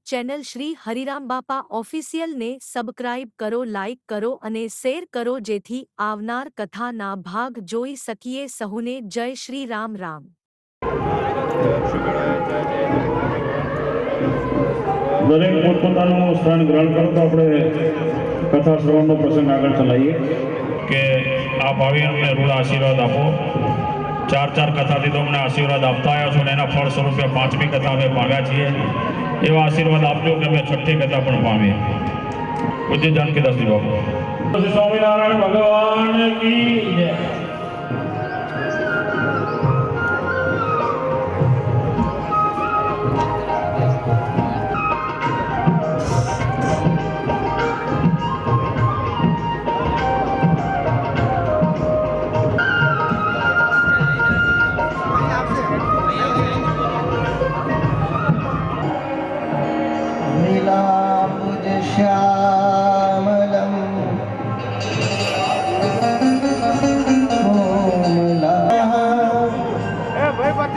Channel Shri Hariram બાપા ઓફિશિયલને subscribe કરો, like કરો અને શેર કરો જેથી આવનાર કથાના ભાગ જોઈ શકીએ સહુને જય શ્રી રામ રામ। દરેક પોતપોતાનું સ્થાન ગ્રહણ કરતા આપણે કથા શ્રવણનો પ્રસંગ આગળ ચલાવીએ કે આ ભાવિઓને રૂડા આશીર્વાદ આપો। ચાર કથાથી તો અમને આશીર્વાદ આપતા આવ્યા છો ને એના ફળ સ્વરૂપે 5મી કથા અમે પામ્યા છીએ। એવા આશીર્વાદ આપજો કે અમે 6ઠ્ઠી કથા પણ પામીએ। પૂજ્ય જાનકીદાસજી બાપુ। સ્વામિનારાયણ ભગવાન કી જય।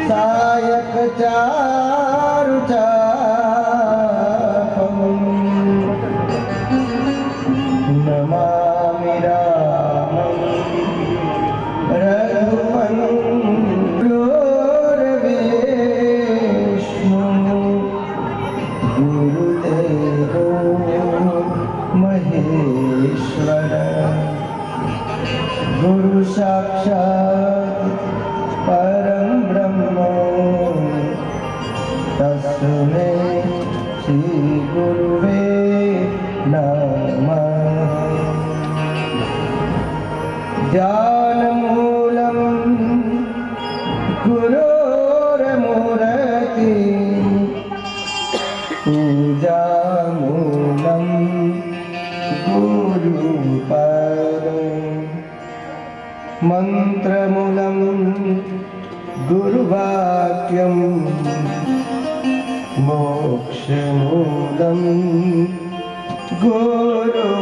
सायक चारु चापम नमामि रामं रघुवंशोरविष्णु गुरुदेवो महेश्वर गुरु साक्षात् परम ब्रह्म तस्मै श्री गुरुवे नमः। ध्यानमूलं गुरोर्मूर्ति पूजामूलं गुरुपदम् मंत्रमूलं गुरुवाक्यं मोक्षमूलं गुरुकृपा।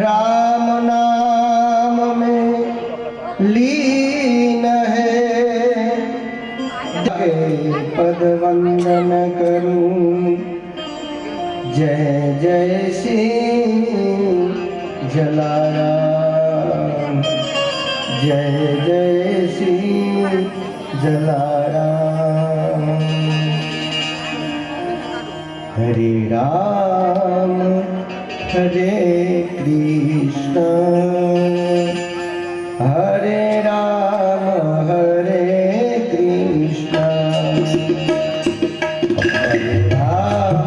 राम नाम में लीन है पद वंदन करूं जय जय श्री जलाराम जय जय श्री जलाराम। हरे राम हरे कृष्ण हरे राम हरे कृष्ण हरे राम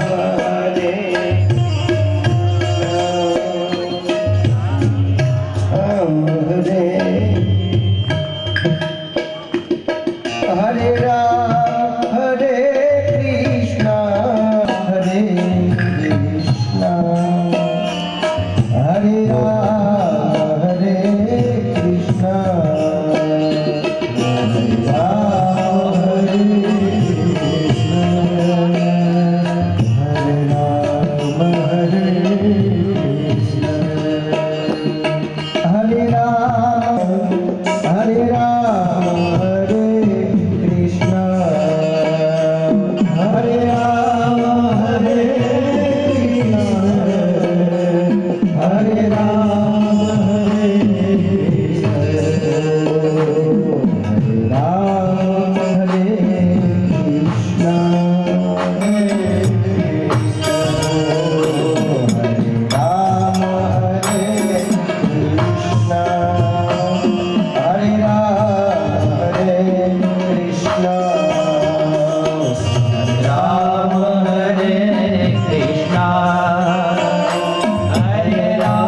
हरे हरे राम हरे कृष्ण हरे कृष्ण हरे राम हरे कृष्ण हरे राम हरे कृष्ण हरे राम हरे कृष्ण हरे राम हरे राम हरे कृष्ण हरे राम हरे कृष्ण हरे राम हरे कृष्ण हरे राम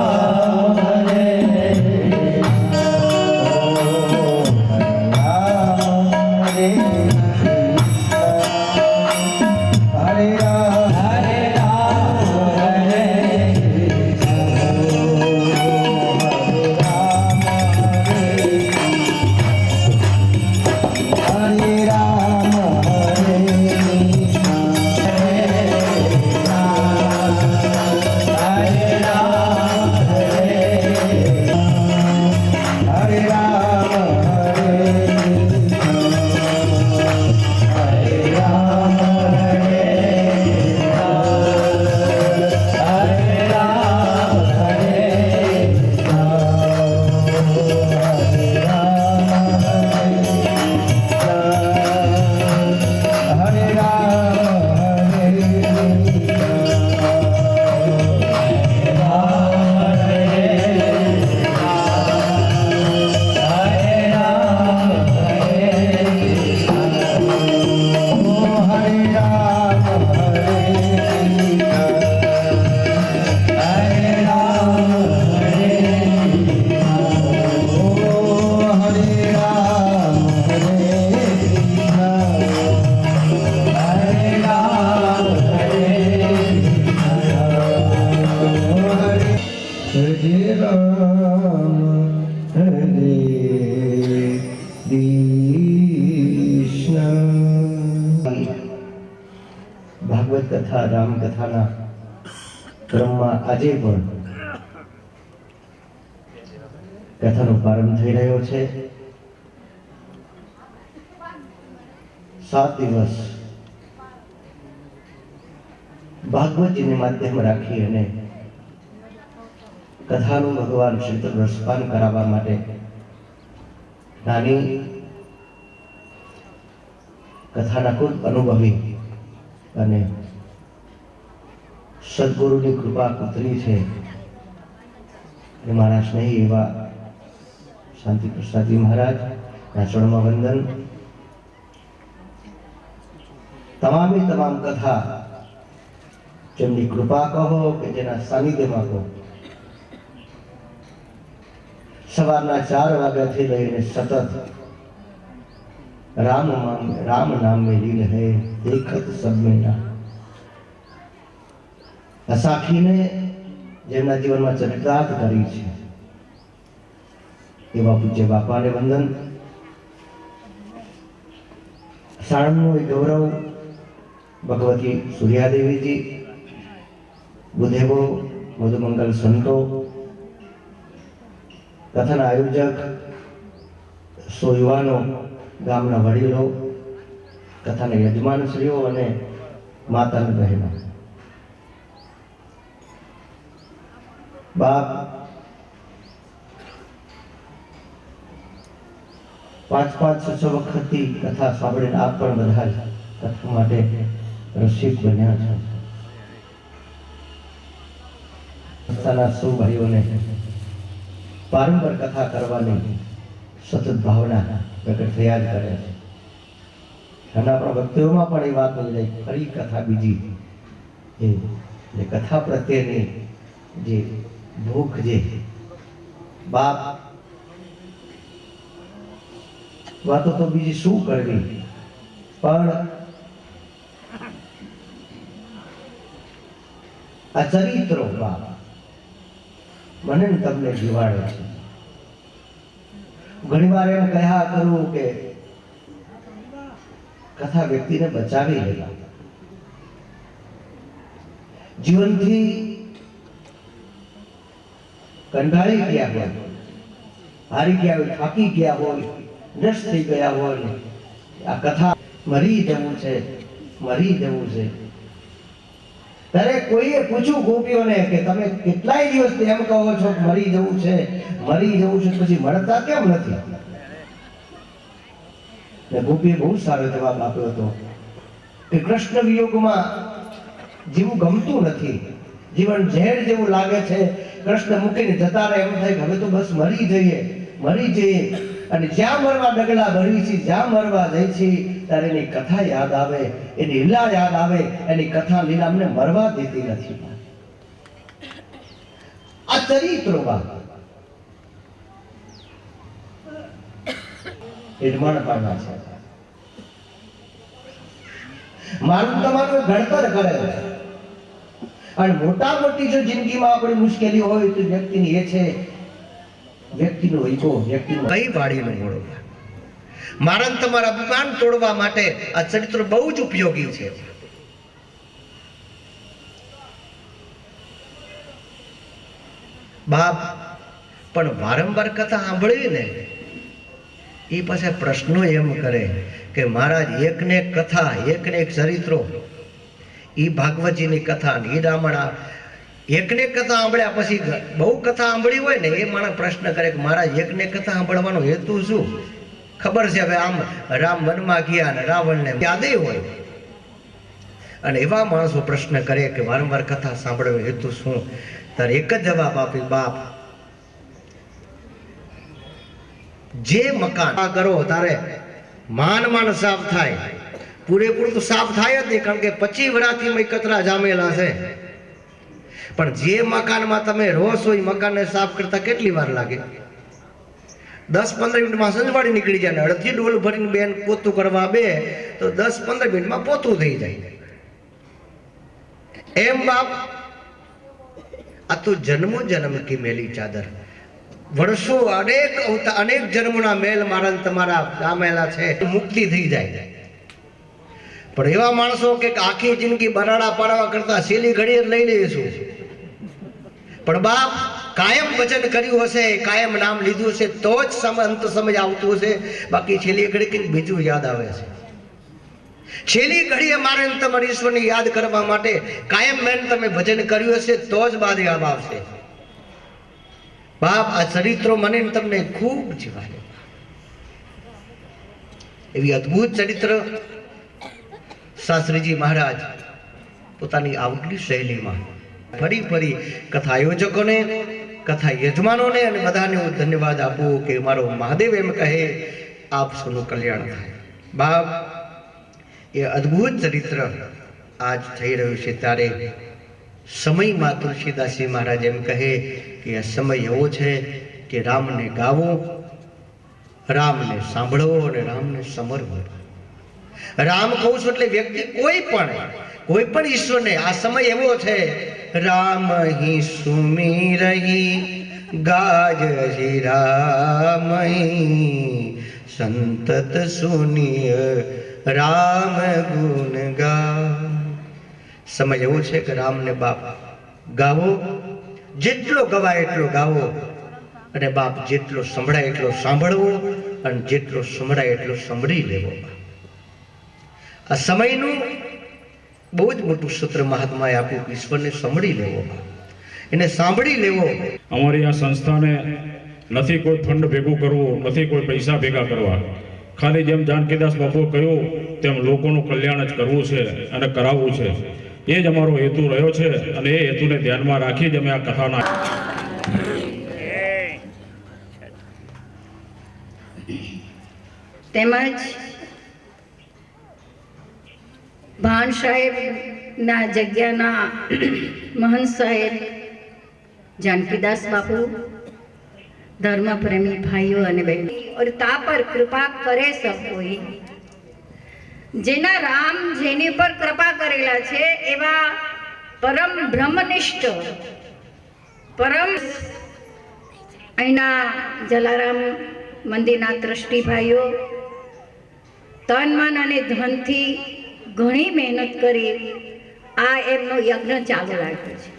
हरे कृष्ण કથા રામકથાના ક્રમમાં આજે પણ કથાનો પ્રારંભ થઈ રહ્યો છે. 7 દિવસ ભાગવતજીને માધ્યમ રાખી અને કથાનું ભગવાન શ્રી રસપાન કરાવવા માટે નાની કથાના ખુદ અનુભવી અને સદગુરુની કૃપા કુતરી છે એ મારા સ્નેહી એવા શાંતિ પ્રસાદજી મહારાજ ના ચરણમાં વંદન. તમામે તમામ કથા જેમની કૃપા કહો કે જેના સાનિધ્યમાં કહો, સવારના 4 વાગ્યાથી લઈને સતત રામ નામ में लीन है देखत सब में ना. અસાખીને જેમના જીવનમાં ચરિતાર્થ કરી છે એવા પૂજ્ય બાપાને વંદન. સાણંદનું એ ગૌરવ ભગવતી સૂર્યાદેવીજી, બુધેવો, મધુમંગલ સંતો, કથાના આયોજક, 100 યુવાનો, ગામના વડીલો, કથાના યજમાનશ્રીઓ અને માતા અને બહેનો. બાપ 5-6 વખતથી કથા સાંભળીને આપ પણ બધા જ કથા માટે રસિક બન્યા છો. સંસ્થાના સૌ ભાઈઓને વારંવાર કથા કરવાની સતત ભાવના પ્રગટ થયા જ કરે છે. અને આપણા ભક્તિઓમાં પણ એ વાત મળી જાય, ફરી કથા બીજી એ કથા પ્રત્યેની જે ભૂખ, જે બાપ વાતો તો બીજી શું કરવી, પણ આ ચરિત્રો બાપ મને ને તમને જીવાડે છે. ઘણી વાર એમ કહ્યા કરું કે કથા વ્યક્તિને બચાવી લે. જીવનથી કંટાળી ગયા હોય, હારી ગયા હોય, થાકી ગયા હોય, નષ્ટ થઈ ગયા હોય, આ કથા મરી જવું છે, મરી જવું છે. ત્યારે કોઈએ પૂછ્યું ગોપીઓને કે તમે કેટલાય દિવસ એમ કહો છો કે મરી જવું છે, મરી જવું છે, પછી મળતા કેમ નથી? ને ગોપીએ બહુ સારો જવાબ આપ્યો હતો કે કૃષ્ણ વિયોગમાં જીવું ગમતું નથી, જીવન ઝેર જેવું લાગે છે. કૃષ્ણ મૂકીને જતા રહે એમ થાય કે હવે તો બસ મરી જઈએ, મરી જઈએ. અને જ્યાં મરવા ડગલા ભરી છે, જ્યાં મરવા જાય છે, ત્યારે એની કથા યાદ આવે, એની લીલા યાદ આવે. એની કથા લીલા અમને મરવા દેતી નથી. આ ચરિત્રો નિર્માણ પામા છે. મારું તમારું ઘડતર કરે છે. અને મોટા મોટી જો જિંદગીમાં આપણી મુશ્કેલી હોય તો વ્યક્તિની એ છે વ્યક્તિનો ઈગો, વ્યક્તિનો કઈ વાડીનો મોડો. મારા તમારા અભિમાન તોડવા માટે આ ચરિત્ર બહુ જ ઉપયોગી છે. બાપ પણ વારંવાર કથા સાંભળવી ને એ પાછા પ્રશ્નો એમ કરે કે મહારાજ એકને એક કથા, એકને એક ચરિત્રો, એ ભાગવતજીની કથા, એ રામણા, એકને એક કથા સાંભળ્યા પછી બહુ કથા સાંભળી હોય ને એ માણસ પ્રશ્ન કરે કે મહારાજ એકને એક કથા સાંભળવાનો હેતુ શું? ખબર છે હવે આમ રામ વનમાં ગયા ને રાવણને યાદે હોય. અને એવા માણસો પ્રશ્ન કરે કે વારંવાર કથા સાંભળવાનો હેતુ શું? તારે એક જ જવાબ આપી, બાપ જે મકાન કરો તારે માન સાફ થાય. પૂરેપૂરું તો સાફ થાય જ નહીં, કારણ કે 25 વર્ષથી કચરા જામેલા છે. પણ જે મકાનમાં તમે રહો છો એ મકાનને સાફ કરતા કેટલી વાર લાગે? 10-15 મિનિટમાં સંજવાળી નીકળી જાય. ને અડધી ડોલ ભરીને બેન પોતું કરવા બે તો 10-15 મિનિટમાં પોતું થઈ જાય. એમ બાપ આ તો જન્મો જન્મ કી મેલી ચાદર, વર્ષો અનેક જન્મોના મેલ મારા તમારા ગામેલા છે, મુક્તિ થઈ જાય. પણ એવા માણસો કે આખી જિંદગી બરાડા પાડવા કરતા છેલ્લી ઘડીએ લઈ લઈશું, પણ બાપ કાયમ વચન કર્યું હશે, કાયમ નામ લીધું હશે તો જ અંત સમય આવતું હશે, બાકી છેલ્લી ઘડી કંઈક બીજું યાદ આવે છે। છેલ્લી ઘડીએ મારે તમારે ઈશ્વરને યાદ કરવા માટે કાયમ મેન તમે ભજન કર્યું હશે તો જ બાદ યાદ આવશે। બાપ આ ચરિત્રો મને તમને ખૂબ જીવાય, એવી અદ્ભુત ચરિત્ર શાસ્ત્રીજી મહારાજ પોતાની આગલી શૈલીમાં ફરી ફરી કથા આયોજકોને, કથા યજમાનોને અને બધાને હું ધન્યવાદ આપું કે મારો મહાદેવ એમ કહે આપ સૌનું કલ્યાણ થાય। બાપ એ અદ્ભુત ચરિત્ર આજ થઈ રહ્યું છે ત્યારે સમયમાં તુલસીદાસજી મહારાજ એમ કહે કે આ સમય એવો છે કે રામને ગાવો, રામને સાંભળવો અને રામને સમરવો। રામ કહું છું એટલે વ્યક્તિ કોઈ પણ ઈશ્વરને આ સમય એવો છે, રામ હી સુમિરહી ગાજ હી રામ સંતત સુનિય રામ ગુણ ગા। સમય એવો છે કે રામને બાપ ગાવો, જેટલો ગવાય એટલો ગાવો, અને બાપ જેટલો સંભળાય એટલો સાંભળવો, અને જેટલો સંભળાય એટલો સાંભળી લેવો। આ સમયનું બહુ જ મોટું સૂત્ર મહાત્માએ આપ્યું કે ઈશ્વરને સાંભળી લેવો, એને સાંભળી લેવો। અમારી આ સંસ્થાને નથી કોઈ ફંડ ભેગું કરવું, નથી કોઈ પૈસા ભેગા કરવા, ખાલી જેમ જાનકીદાસ બાપુએ કહ્યું તેમ લોકોનું કલ્યાણ જ કરવું છે અને કરાવવું છે, એ જ અમારો હેતુ રહ્યો છે। અને એ હેતુને ધ્યાનમાં રાખી જ અમે આ કથાના તેમજ ભાણ સાહેબના જગ્યાના મહંત સાહેબ जानकीदास बापू, धर्म प्रेमी भाइयों અને बहनों, और ता पर कृपा करे सब कोई, जेना राम जेनी पर कृपा करेला छे एवा परम ब्रह्मनिष्ठ परम अहीना जलाराम मंदिरना ट्रस्टी भाइयों तन मन अने धन थी घणी मेहनत करी आ एमनो यज्ञ चालू राख्यो छे।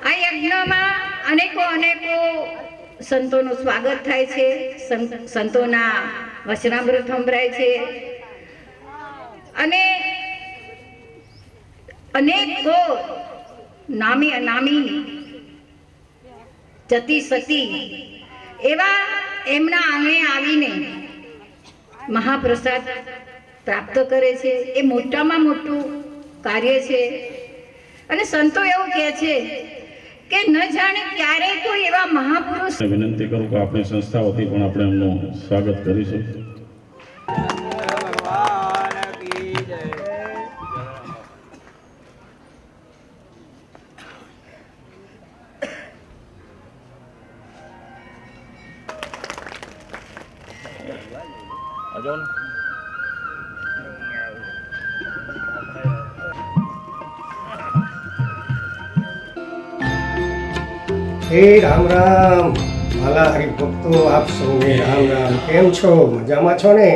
आ यज्ञमां अनेको अनेको संतों स्वागत थाय छे, संतोना वचनामृत संभळाय छे अने अनेको नामी अनामी जती सती एवा एमना आंगणे आवीने महाप्रसाद प्राप्त करे छे। ए मोटामां मोटुं कार्य छे अने संतो एवुं कहे छे કે ન જાણે ક્યારે કોઈ એવા મહાપુરુષ। વિનંતી કરું કે આપણી સંસ્થા વતી પણ આપણે એમનું સ્વાગત કરીશું। हे राम राम वाला हरिभक्तो आप सौने राम राम। केम छो? मजामां छो ने?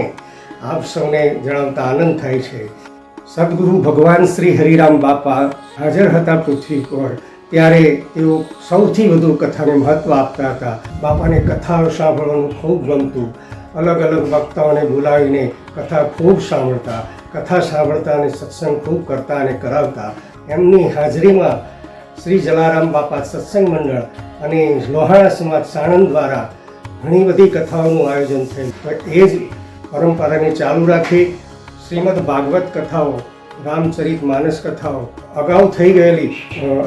आप सौने जणावता आनंद थाय छे। सद्गुरु भगवान श्री हरिराम बापा हाजर हता पृथ्वी पर त्यारे तेओ सौथी वधु कथाने महत्व आपता हता। बापाने कथाओ सांभळવાનું खूब गमતું। अलग अलग वक्ताओने बोलावीने कथा खूब सांभळता, कथा सांभळता अने सत्संग खूब करता अने करावता। एमनी हाजरीमां श्री जलाराम बापा सत्संग मंडळ અને લોહાણા સમાજ સાણંદ દ્વારા ઘણી બધી કથાઓનું આયોજન થયું। એ જ પરંપરાને ચાલુ રાખી શ્રીમદ ભાગવત કથાઓ, રામચરિત માનસ કથાઓ, અગાઉ થઈ ગયેલી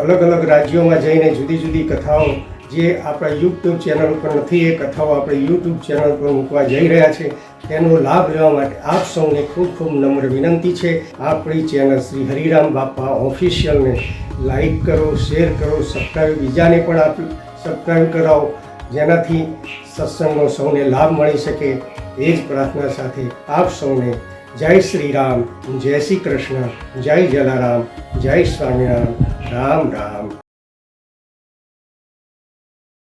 અલગ અલગ રાજ્યોમાં જઈને જુદી જુદી કથાઓ જે આપણા યુટ્યુબ ચેનલ પર નથી, એ કથાઓ આપણે યુટ્યુબ ચેનલ પર મૂકવા જઈ રહ્યા છે। તેનો લાભ લેવા માટે આપ સૌને ખૂબ ખૂબ નમ્ર વિનંતી છે। આપણી ચેનલ શ્રી હરિરામ બાપા ઓફિશિયલને લાઈક કરો, શેર કરો, સબસ્ક્રાઈબ બીજાને પણ આપ સબસ્ક્રાઈબ કરાવો, જેનાથી સત્સંગનો સૌને લાભ મળી શકે। એ જ પ્રાર્થના સાથે આપ સૌને જય શ્રી રામ, જય શ્રી કૃષ્ણ, જય જલારામ, જય સ્વામિનારાયણ, રામ રામ।